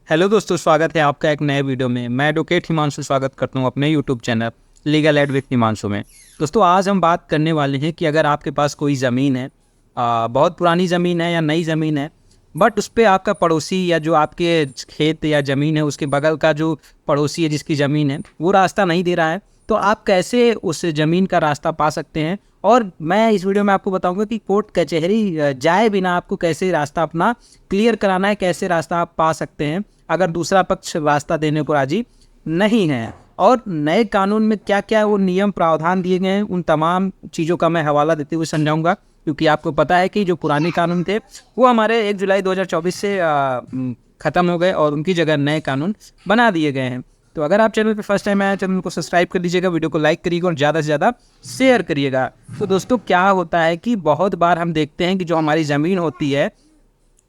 Hello दोस्तों, स्वागत है आपका एक नए वीडियो में। मैं एडवोकेट हिमांशु स्वागत करता हूं अपने YouTube channel legal aid with Himanshu में। दोस्तों, आज हम बात करने वाले हैं कि अगर आपके पास कोई ज़मीन है, बहुत पुरानी ज़मीन है या नई ज़मीन है, बट उस पे आपका पड़ोसी या जो आपके खेत या ज़मीन है उसके बगल का जो पड़ोसी है जिसकी ज़मीन है वो रास्ता नहीं दे रहा है, तो आप कैसे उस ज़मीन का रास्ता पा सकते हैं। और मैं इस वीडियो में आपको बताऊंगा कि कोर्ट कचहरी जाए बिना आपको कैसे रास्ता अपना क्लियर कराना है, कैसे रास्ता आप पा सकते हैं अगर दूसरा पक्ष रास्ता देने को राजी नहीं है। और नए कानून में क्या क्या वो नियम प्रावधान दिए गए हैं, उन तमाम चीज़ों का मैं हवाला देते हुए समझाऊंगा, क्योंकि आपको पता है कि जो पुराने कानून थे वो हमारे 1 जुलाई 2024 से ख़त्म हो गए और उनकी जगह नए कानून बना दिए गए हैं। तो अगर आप चैनल पे फर्स्ट टाइम आए, चैनल को सब्सक्राइब कर दीजिएगा, वीडियो को लाइक करिएगा और ज़्यादा से ज़्यादा शेयर करिएगा। तो दोस्तों, क्या होता है कि बहुत बार हम देखते हैं कि जो हमारी ज़मीन होती है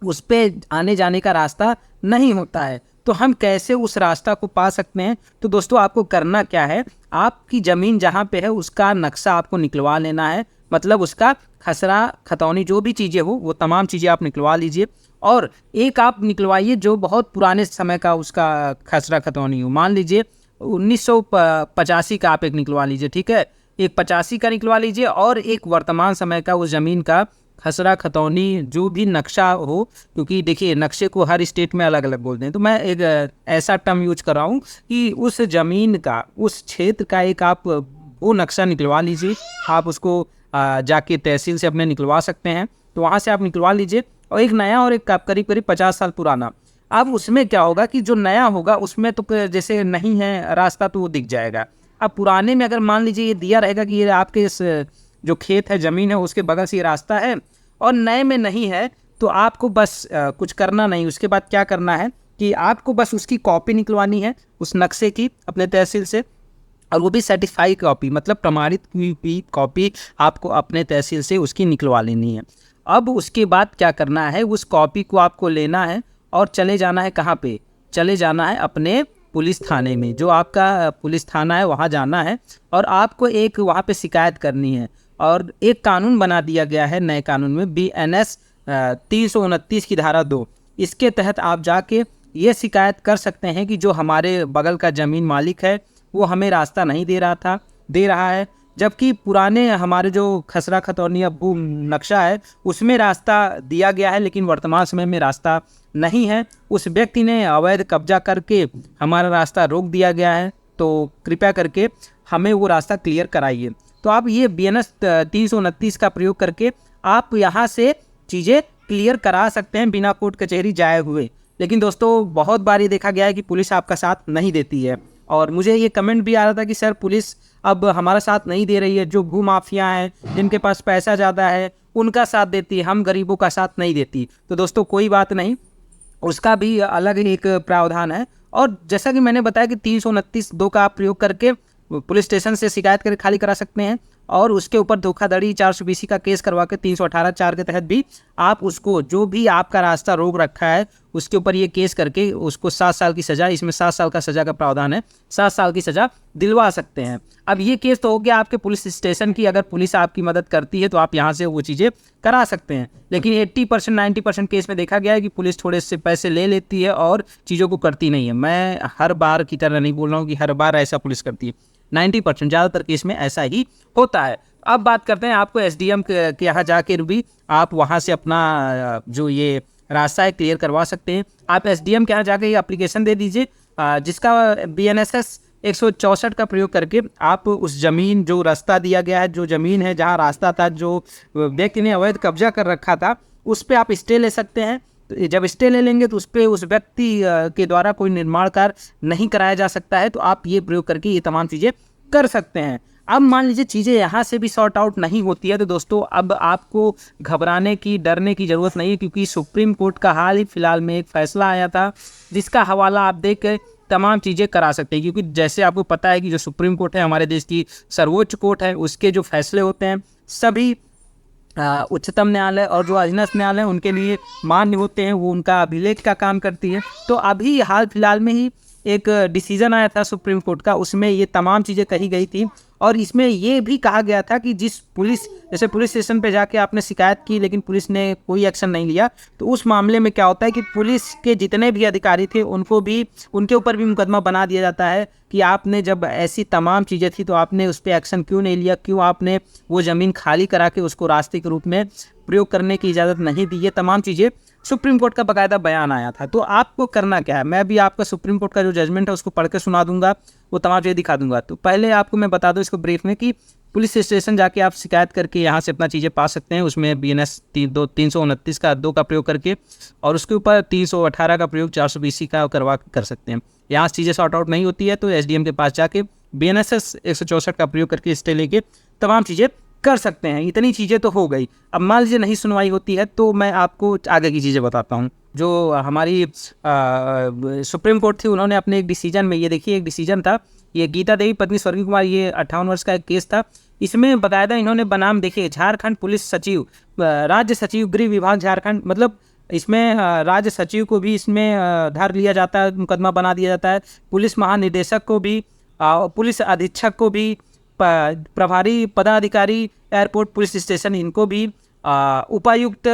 उस पे आने जाने का रास्ता नहीं होता है, तो हम कैसे उस रास्ता को पा सकते हैं। तो दोस्तों, आपको करना क्या है, आपकी ज़मीन जहाँ पे है उसका नक्शा आपको निकलवा लेना है, मतलब उसका खसरा खतौनी जो भी चीज़ें हो वो तमाम चीज़ें आप निकलवा लीजिए। और एक आप निकलवाइए जो बहुत पुराने समय का उसका खसरा खतौनी हो, मान लीजिए 1985 का आप एक निकलवा लीजिए, ठीक है। एक 85 का निकलवा लीजिए और एक वर्तमान समय का उस ज़मीन का खसरा खतौनी जो भी नक्शा हो, क्योंकि देखिए नक्शे को हर स्टेट में अलग अलग बोलते हैं, तो मैं एक ऐसा टर्म यूज कर रहा हूँ कि उस ज़मीन का, उस क्षेत्र का एक आप वो नक्शा निकलवा लीजिए। आप उसको जाके तहसील से अपने निकलवा सकते हैं, तो वहाँ से आप निकलवा लीजिए। और एक नया और एक करीब करीब 50 साल पुराना। अब उसमें क्या होगा कि जो नया होगा उसमें तो जैसे नहीं है रास्ता तो वो दिख जाएगा। अब पुराने में अगर मान लीजिए ये दिया रहेगा कि ये आपके इस जो खेत है, ज़मीन है, उसके बगल से ये रास्ता है, और नए में नहीं है, तो आपको बस कुछ करना नहीं। उसके बाद क्या करना है कि आपको बस उसकी कॉपी निकलवानी है उस नक्शे की अपने तहसील से, और वो भी सर्टिफाई कॉपी, मतलब प्रमाणित हुई कॉपी आपको अपने तहसील से उसकी निकलवा लेनी है। अब उसके बाद क्या करना है, उस कॉपी को आपको लेना है और चले जाना है कहाँ पे, चले जाना है अपने पुलिस थाने में। जो आपका पुलिस थाना है वहाँ जाना है और आपको एक वहाँ पे शिकायत करनी है। और एक कानून बना दिया गया है नए कानून में, BNS 329 की धारा 2, इसके तहत आप जाके ये शिकायत कर सकते हैं कि जो हमारे बगल का ज़मीन मालिक है वो हमें रास्ता नहीं दे रहा है, जबकि पुराने हमारे जो खसरा खतौनी भू नक्शा है उसमें रास्ता दिया गया है, लेकिन वर्तमान समय में रास्ता नहीं है। उस व्यक्ति ने अवैध कब्जा करके हमारा रास्ता रोक दिया गया है, तो कृपया करके हमें वो रास्ता क्लियर कराइए। तो आप ये BNS 329 का प्रयोग करके आप यहाँ से चीज़ें क्लियर करा सकते हैं बिना कोर्ट कचहरी जाए हुए। लेकिन दोस्तों, बहुत बार ये देखा गया है कि पुलिस आपका साथ नहीं देती है, और मुझे ये कमेंट भी आ रहा था कि सर पुलिस अब हमारा साथ नहीं दे रही है, जो भू माफिया हैं जिनके पास पैसा ज़्यादा है उनका साथ देती है, हम गरीबों का साथ नहीं देती। तो दोस्तों, कोई बात नहीं, उसका भी अलग एक प्रावधान है। और जैसा कि मैंने बताया कि 329(2) का आप प्रयोग करके पुलिस स्टेशन से शिकायत करके खाली करा सकते हैं, और उसके ऊपर धोखाधड़ी 420 का केस करवा के 318(4) के तहत भी आप उसको, जो भी आपका रास्ता रोक रखा है उसके ऊपर ये केस करके उसको 7 साल की सज़ा, इसमें 7 साल का सज़ा का प्रावधान है, 7 साल की सज़ा दिलवा सकते हैं। अब ये केस तो हो गया आपके पुलिस स्टेशन की, अगर पुलिस आपकी मदद करती है तो आप यहाँ से वो चीज़ें करा सकते हैं। लेकिन 80% 90% केस में देखा गया है कि पुलिस थोड़े से पैसे ले लेती है और चीज़ों को करती नहीं है। मैं हर बार की तरह नहीं बोल रहा हूँ कि हर बार ऐसा पुलिस करती है, 90% ज़्यादातर केस में ऐसा ही होता है। अब बात करते हैं, आपको SDM के यहाँ जाकर भी आप वहाँ से अपना जो ये रास्ता है क्लियर करवा सकते हैं। आप SDM के यहाँ जाकर ये एप्लीकेशन दे दीजिए, जिसका BNSS 164 का प्रयोग करके आप उस ज़मीन, जो रास्ता दिया गया है, जो ज़मीन है जहाँ रास्ता था, जो व्यक्ति ने अवैध कब्जा कर रखा था, उस पर आप स्टे ले सकते हैं। तो जब स्टे ले लेंगे तो उस पर उस व्यक्ति के द्वारा कोई निर्माण कार्य नहीं कराया जा सकता है, तो आप ये प्रयोग करके ये तमाम चीज़ें कर सकते हैं। अब मान लीजिए चीज़ें यहाँ से भी सॉर्ट आउट नहीं होती है, तो दोस्तों अब आपको घबराने की, डरने की ज़रूरत नहीं है, क्योंकि सुप्रीम कोर्ट का हाल ही फिलहाल में एक फ़ैसला आया था जिसका हवाला आप देख के तमाम चीज़ें करा सकते हैं। क्योंकि जैसे आपको पता है कि जो सुप्रीम कोर्ट है हमारे देश की सर्वोच्च कोर्ट है, उसके जो फैसले होते हैं सभी उच्चतम न्यायालय और जो अधीनस्थ न्यायालय उनके लिए मान्य होते हैं, वो उनका अभिलेख का काम करती है। तो अभी हाल फिलहाल में ही एक डिसीजन आया था सुप्रीम कोर्ट का, उसमें ये तमाम चीज़ें कही गई थी। और इसमें ये भी कहा गया था कि जिस जैसे पुलिस स्टेशन पे जाके आपने शिकायत की लेकिन पुलिस ने कोई एक्शन नहीं लिया, तो उस मामले में क्या होता है कि पुलिस के जितने भी अधिकारी थे उनके ऊपर भी मुकदमा बना दिया जाता है कि आपने जब ऐसी तमाम चीज़ें थी तो आपने उस पर एक्शन क्यों नहीं लिया, क्यों आपने वो ज़मीन खाली करा के उसको रास्ते के रूप में प्रयोग करने की इजाज़त नहीं दी। ये तमाम चीज़ें सुप्रीम कोर्ट का बाकायदा बयान आया था। तो आपको करना क्या है, मैं भी आपका सुप्रीम कोर्ट का जो जजमेंट है उसको पढ़ के सुना दूंगा, वो तमाम चीज़ें दिखा दूंगा। तो पहले आपको मैं बता दूं इसको ब्रीफ में कि पुलिस स्टेशन जाके आप शिकायत करके यहाँ से अपना चीज़ें पा सकते हैं। उसमें BNS 329 का 2 का प्रयोग करके, और उसके ऊपर 318 का प्रयोग 420 का करवा कर सकते हैं। यहाँ से चीज़ें सॉर्ट आउट नहीं होती है तो SDM के पास जाके BNSS 164 का प्रयोग करके स्टे लेके तमाम चीज़ें कर सकते हैं। इतनी चीज़ें तो हो गई। अब मान लीजिए नहीं सुनवाई होती है तो मैं आपको आगे की चीज़ें बताता हूँ। जो हमारी सुप्रीम कोर्ट थी, उन्होंने अपने एक डिसीजन में, ये देखिए एक डिसीजन था, ये गीता देवी पत्नी स्वर्गीय कुमार, ये 58 वर्ष का एक केस था। इसमें बताया था इन्होंने बनाम, देखिए, झारखंड पुलिस सचिव, राज्य सचिव गृह विभाग झारखंड, मतलब इसमें राज्य सचिव को भी इसमें धर लिया जाता है, मुकदमा बना दिया जाता है। पुलिस महानिदेशक को भी, पुलिस अधीक्षक को भी, प्रभारी पदाधिकारी एयरपोर्ट पुलिस स्टेशन इनको भी, उपायुक्त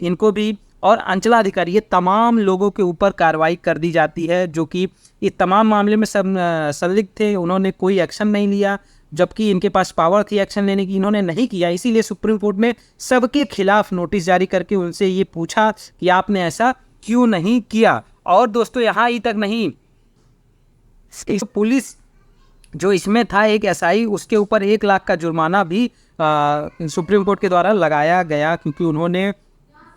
इनको भी, और अंचलाधिकारी, ये तमाम लोगों के ऊपर कार्रवाई कर दी जाती है जो कि इस तमाम मामले में संलिप्त थे। उन्होंने कोई एक्शन नहीं लिया, जबकि इनके पास पावर थी एक्शन लेने की, इन्होंने नहीं किया। इसीलिए सुप्रीम कोर्ट ने सबके खिलाफ नोटिस जारी करके उनसे ये पूछा कि आपने ऐसा क्यों नहीं किया। और दोस्तों यहाँ ही तक नहीं, पुलिस जो इसमें था एक SI, उसके ऊपर 1 लाख का जुर्माना भी सुप्रीम कोर्ट के द्वारा लगाया गया, क्योंकि उन्होंने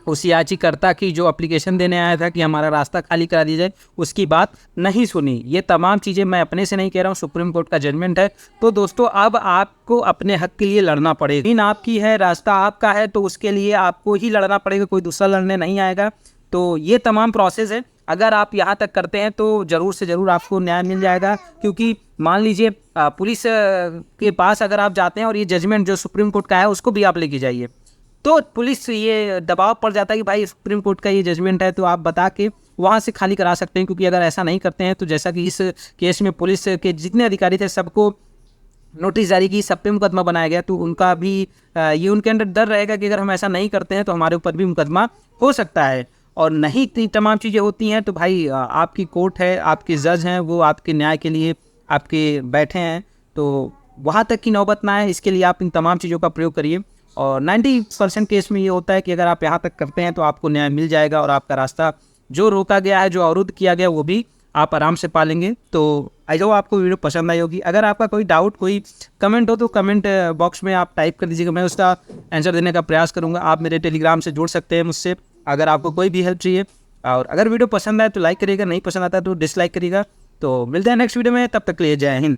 उस याचिकाकर्ता की जो एप्लीकेशन देने आया था कि हमारा रास्ता खाली करा दिया जाए, उसकी बात नहीं सुनी। ये तमाम चीज़ें मैं अपने से नहीं कह रहा हूँ, सुप्रीम कोर्ट का जजमेंट है। तो दोस्तों अब आपको अपने हक के लिए लड़ना पड़ेगा। ज़मीन आपकी है, रास्ता आपका है, तो उसके लिए आपको ही लड़ना पड़ेगा, कोई दूसरा लड़ने नहीं आएगा। तो ये तमाम प्रोसेस है, अगर आप यहाँ तक करते हैं तो ज़रूर से ज़रूर आपको न्याय मिल जाएगा। क्योंकि मान लीजिए पुलिस के पास अगर आप जाते हैं और ये जजमेंट जो सुप्रीम कोर्ट का है उसको भी आप लेके जाइए, तो पुलिस ये दबाव पड़ जाता है कि भाई सुप्रीम कोर्ट का ये जजमेंट है, तो आप बता के वहाँ से खाली करा सकते हैं। क्योंकि अगर ऐसा नहीं करते हैं तो जैसा कि इस केस में पुलिस के जितने अधिकारी थे सबको नोटिस जारी की, सब पे मुकदमा बनाया गया, तो उनका भी ये उनके अंदर डर रहेगा कि अगर हम ऐसा नहीं करते हैं तो हमारे ऊपर भी मुकदमा हो सकता है। और नहीं इतनी तमाम चीज़ें होती हैं तो भाई आपकी कोर्ट है, आपके जज हैं, वो आपके न्याय के लिए आपके बैठे हैं, तो वहाँ तक की नौबत ना आए, इसके लिए आप इन तमाम चीज़ों का प्रयोग करिए। और 90% केस में ये होता है कि अगर आप यहाँ तक करते हैं तो आपको न्याय मिल जाएगा, और आपका रास्ता जो रोका गया है, जो अवरुद्ध किया गया, वो भी आप आराम से पालेंगे। तो आई होप आपको वीडियो पसंद आई होगी। अगर आपका कोई डाउट, कोई कमेंट हो तो कमेंट बॉक्स में आप टाइप कर दीजिएगा, मैं उसका आंसर देने का प्रयास करूँगा। आप मेरे टेलीग्राम से जुड़ सकते हैं मुझसे अगर आपको कोई भी हेल्प चाहिए। और अगर वीडियो पसंद आए तो लाइक करिएगा, नहीं पसंद आता तो डिसलाइक करिएगा। तो मिलते हैं नेक्स्ट वीडियो में, तब तक के लिए जय हिंद।